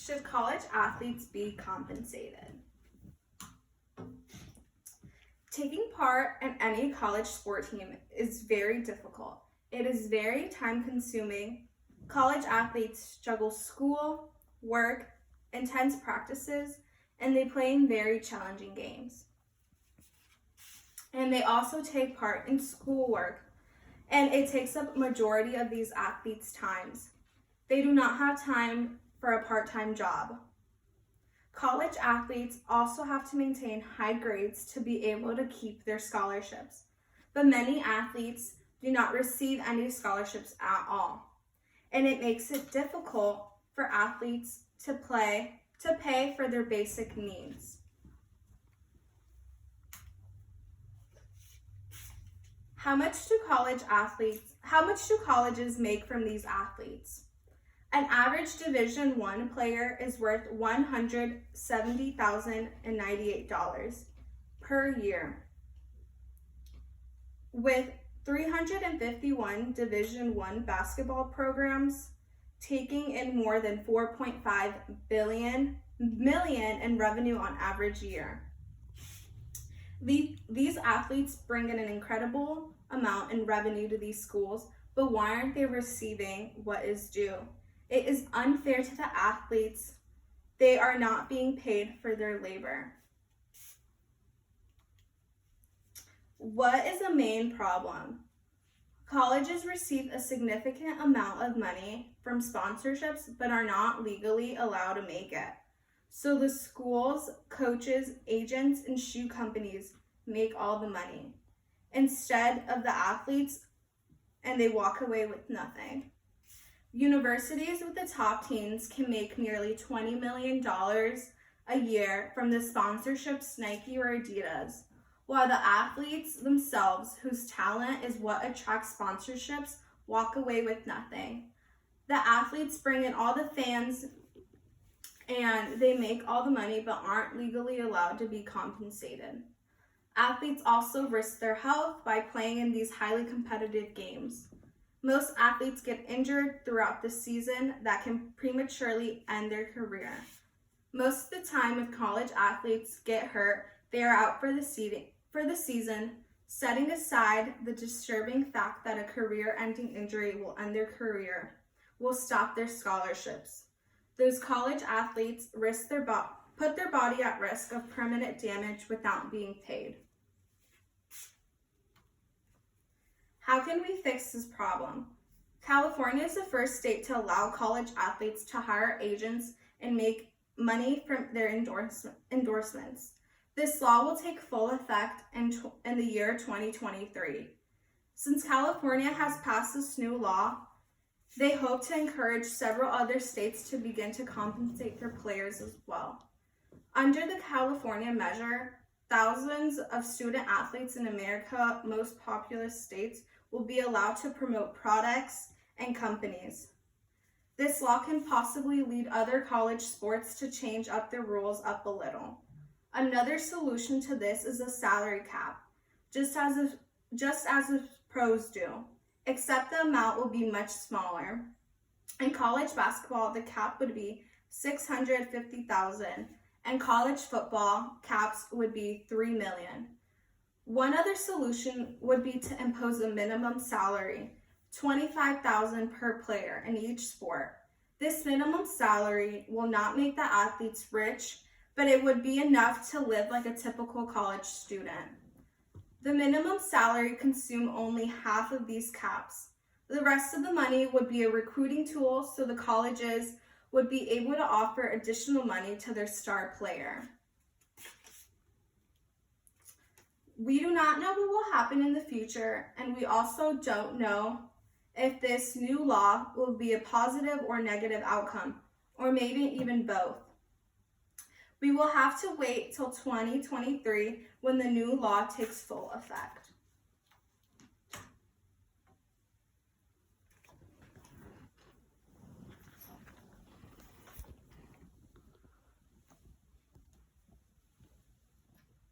Should college athletes be compensated? Taking part in any college sport team is very difficult. It is very time-consuming. College athletes juggle school, work, intense practices, and they play in very challenging games. And they also take part in schoolwork, and it takes up a majority of these athletes' times. They do not have time for a part-time job. College athletes also have to maintain high grades to be able to keep their scholarships, but many athletes do not receive any scholarships at all, and it makes it difficult for athletes to pay for their basic needs. How much do colleges make from these athletes? An average Division I player is worth $170,098 per year. With 351 Division I basketball programs taking in more than $4.5 million in revenue on average year. These athletes bring in an incredible amount in revenue to these schools, but why aren't they receiving what is due? It is unfair to the athletes. They are not being paid for their labor. What is the main problem? Colleges receive a significant amount of money from sponsorships but are not legally allowed to make it. So the schools, coaches, agents, and shoe companies make all the money instead of the athletes, and they walk away with nothing. Universities with the top teams can make nearly $20 million a year from the sponsorships Nike or Adidas, while the athletes themselves, whose talent is what attracts sponsorships, walk away with nothing. The athletes bring in all the fans and they make all the money but aren't legally allowed to be compensated. Athletes also risk their health by playing in these highly competitive games. Most athletes get injured throughout the season that can prematurely end their career. Most of the time, if college athletes get hurt, they are out for the season, setting aside the disturbing fact that a career-ending injury will end their career, will stop their scholarships. Those college athletes put their body at risk of permanent damage without being paid. How can we fix this problem? California is the first state to allow college athletes to hire agents and make money from their endorsements. This law will take full effect in the year 2023. Since California has passed this new law, they hope to encourage several other states to begin to compensate their players as well. Under the California measure, thousands of student athletes in America's most populous states will be allowed to promote products and companies. This law can possibly lead other college sports to change up their rules up a little. Another solution to this is a salary cap, just as the pros do, except the amount will be much smaller. In college basketball, the cap would be $650,000, and college football caps would be $3 million. One other solution would be to impose a minimum salary, $25,000 per player in each sport. This minimum salary will not make the athletes rich, but it would be enough to live like a typical college student. The minimum salary consumes only half of these caps. The rest of the money would be a recruiting tool so the colleges would be able to offer additional money to their star player. We do not know what will happen in the future, and we also don't know if this new law will be a positive or negative outcome, or maybe even both. We will have to wait till 2023 when the new law takes full effect.